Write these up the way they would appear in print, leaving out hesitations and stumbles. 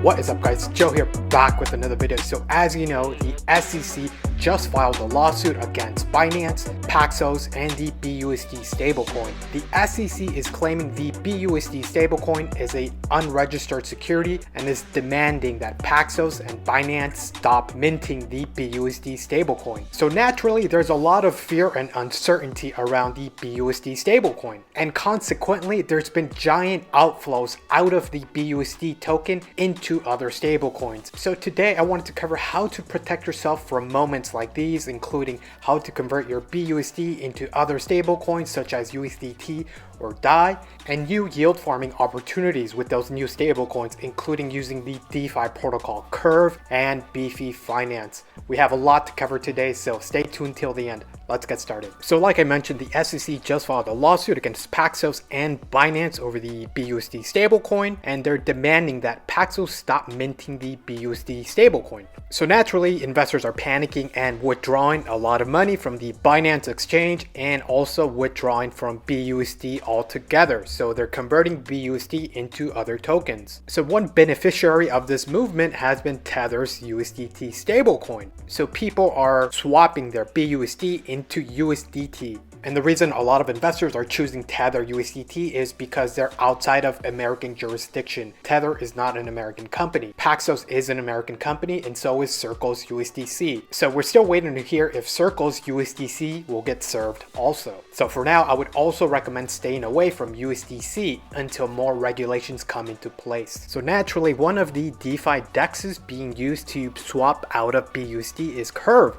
What is up, guys? Joe here, back with another video. So as you know, the SEC just filed a lawsuit against Binance, Paxos, and the BUSD stablecoin. The SEC is claiming the BUSD stablecoin is an unregistered security and is demanding that Paxos and Binance stop minting the BUSD stablecoin. So naturally, there's a lot of fear and uncertainty around the BUSD stablecoin, and consequently, there's been giant outflows out of the BUSD token into other stablecoins. So today, I wanted to cover how to protect yourself from moments like these, including how to convert your BUSD into other stablecoins such as USDT or DAI, and new yield farming opportunities with those new stablecoins, including using the DeFi protocol Curve and Beefy Finance. We have a lot to cover today, so stay tuned till the end. Let's get started. So like I mentioned, the SEC just filed a lawsuit against Paxos and Binance over the BUSD stablecoin, and they're demanding that Paxos stop minting the BUSD stablecoin. So naturally, investors are panicking and withdrawing a lot of money from the Binance exchange and also withdrawing from BUSD altogether. So they're converting BUSD into other tokens. So one beneficiary of this movement has been Tether's USDT stablecoin. So people are swapping their BUSD into USDT. And the reason a lot of investors are choosing Tether USDT is because they're outside of American jurisdiction. Tether is not an American company. Paxos is an American company, and so is Circle's USDC. So we're still waiting to hear if Circle's USDC will get served also. So for now, I would also recommend staying away from USDC until more regulations come into place. So naturally, one of the DeFi DEXs being used to swap out of BUSD is Curve.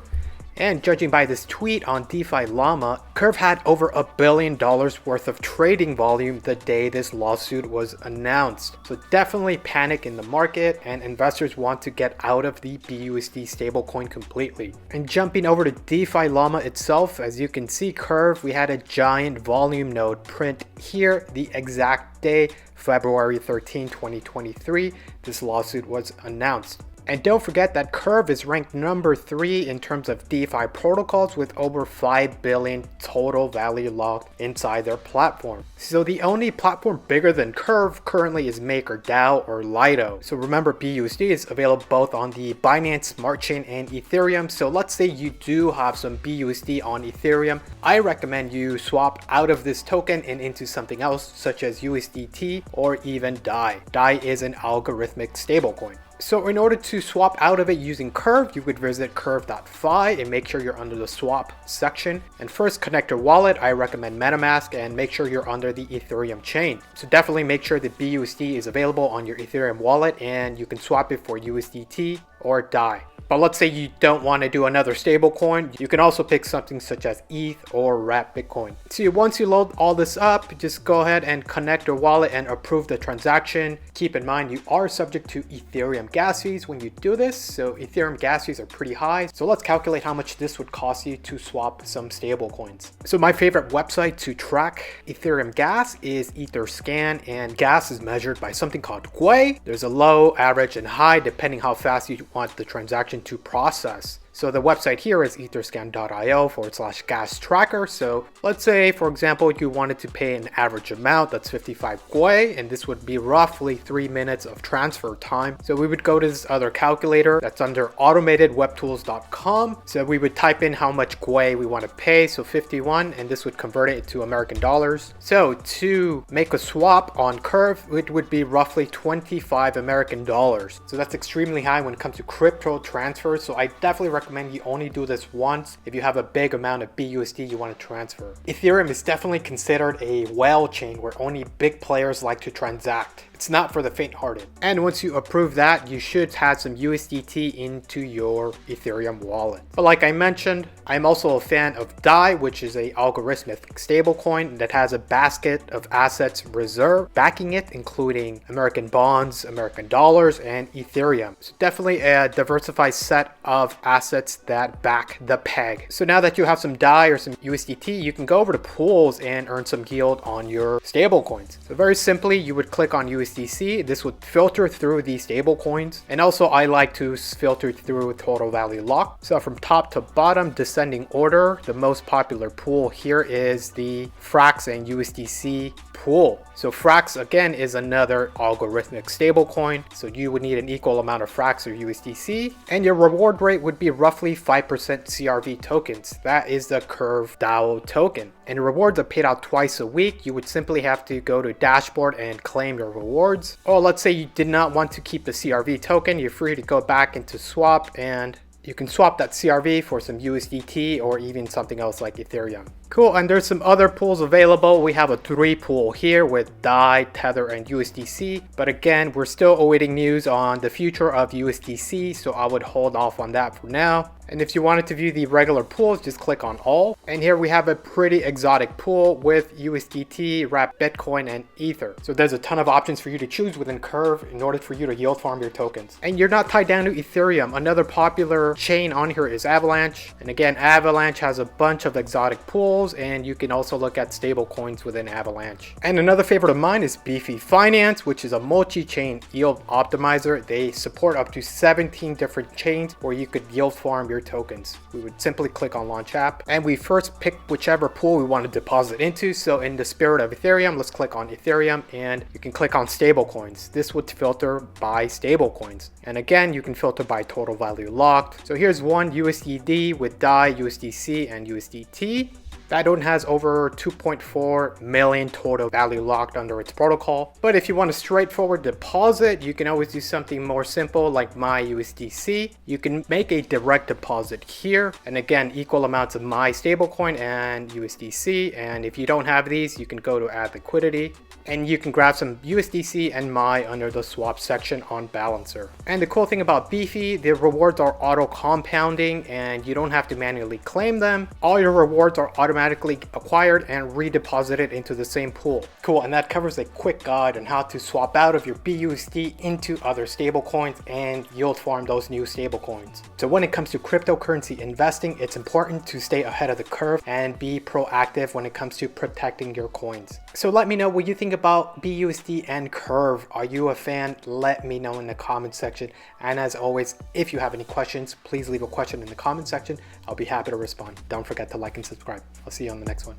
And judging by this tweet on DeFi Llama, Curve had over $1 billion worth of trading volume the day this lawsuit was announced. So definitely panic in the market, and investors want to get out of the BUSD stablecoin completely. And jumping over to DeFi Llama itself, as you can see, Curve, we had a giant volume node print here the exact day, February 13, 2023, this lawsuit was announced. And don't forget that Curve is ranked number 3 in terms of DeFi protocols with over 5 billion total value locked inside their platform. So the only platform bigger than Curve currently is MakerDAO or Lido. So remember, BUSD is available both on the Binance Smart Chain and Ethereum. So let's say you do have some BUSD on Ethereum. I recommend you swap out of this token and into something else such as USDT or even DAI. DAI is an algorithmic stablecoin. So in order to swap out of it using Curve, you would visit curve.fi and make sure you're under the swap section. And first, connect your wallet. I recommend MetaMask, and make sure you're under the Ethereum chain. So definitely make sure that BUSD is available on your Ethereum wallet and you can swap it for USDT or DAI. But let's say you don't want to do another stablecoin, you can also pick something such as ETH or Wrap Bitcoin. So once you load all this up, just go ahead and connect your wallet and approve the transaction. Keep in mind, you are subject to Ethereum gas fees when you do this. So Ethereum gas fees are pretty high. So let's calculate how much this would cost you to swap some stablecoins. So my favorite website to track Ethereum gas is Etherscan, and gas is measured by something called GUI. There's a low, average, and high depending how fast you want the transaction to process. So the website here is etherscan.io/gas tracker. So let's say, for example, you wanted to pay an average amount that's 55 GUI, and this would be roughly 3 minutes of transfer time. So we would go to this other calculator that's under automatedwebtools.com. So we would type in how much GUI we want to pay, so 51, and this would convert it to American dollars. So to make a swap on Curve, it would be roughly 25 American dollars. So that's extremely high when it comes to crypto transfers. So I definitely recommend you only do this once if you have a big amount of BUSD you want to transfer. Ethereum is definitely considered a whale chain where only big players like to transact. It's not for the faint-hearted. And once you approve that, you should have some USDT into your Ethereum wallet. But like I mentioned, I'm also a fan of DAI, which is a algorithmic stablecoin that has a basket of assets reserve backing it, including American bonds, American dollars, and Ethereum. So definitely a diversified set of assets that back the peg. So now that you have some DAI or some USDT, you can go over to pools and earn some yield on your stablecoins. So very simply, you would click on USDT USDC. This would filter through these stable coins. And also I like to filter through total value lock. So from top to bottom, descending order, the most popular pool here is the Frax and USDC pool. So Frax again is another algorithmic stablecoin. So you would need an equal amount of Frax or USDC, and your reward rate would be roughly 5% CRV tokens. That is the Curve DAO token. And rewards are paid out twice a week. You would simply have to go to dashboard and claim your rewards. Or let's say you did not want to keep the CRV token, you're free to go back into swap, and you can swap that CRV for some USDT or even something else like Ethereum. Cool, and there's some other pools available. We have a 3 pool here with DAI, Tether, and USDC. But again, we're still awaiting news on the future of USDC, so I would hold off on that for now. And if you wanted to view the regular pools, just click on all. And here we have a pretty exotic pool with USDT, wrapped Bitcoin, and Ether. So there's a ton of options for you to choose within Curve in order for you to yield farm your tokens. And you're not tied down to Ethereum. Another popular chain on here is Avalanche. And again, Avalanche has a bunch of exotic pools, and you can also look at stable coins within Avalanche. And another favorite of mine is Beefy Finance, which is a multi-chain yield optimizer. They support up to 17 different chains where you could yield farm your tokens. We would simply click on launch app, and we first pick whichever pool we want to deposit into. So in the spirit of Ethereum, let's click on Ethereum, and you can click on stablecoins. This would filter by stablecoins. And again, you can filter by total value locked. So here's one USDD with DAI, USDC, and USDT. That one has over 2.4 million total value locked under its protocol. But if you want a straightforward deposit, you can always do something more simple like my USDC. You can make a direct deposit here. And again, equal amounts of my stablecoin and USDC. And if you don't have these, you can go to add liquidity, and you can grab some USDC and my under the swap section on Balancer. And the cool thing about Beefy, the rewards are auto compounding and you don't have to manually claim them. All your rewards are automatically acquired and redeposited into the same pool. Cool, and that covers a quick guide on how to swap out of your BUSD into other stablecoins and yield farm those new stablecoins. So when it comes to cryptocurrency investing, it's important to stay ahead of the curve and be proactive when it comes to protecting your coins. So let me know what you think about BUSD and Curve. Are you a fan? Let me know in the comment section. And as always, if you have any questions, please leave a question in the comment section. I'll be happy to respond. Don't forget to like and subscribe. I'll see you on the next one.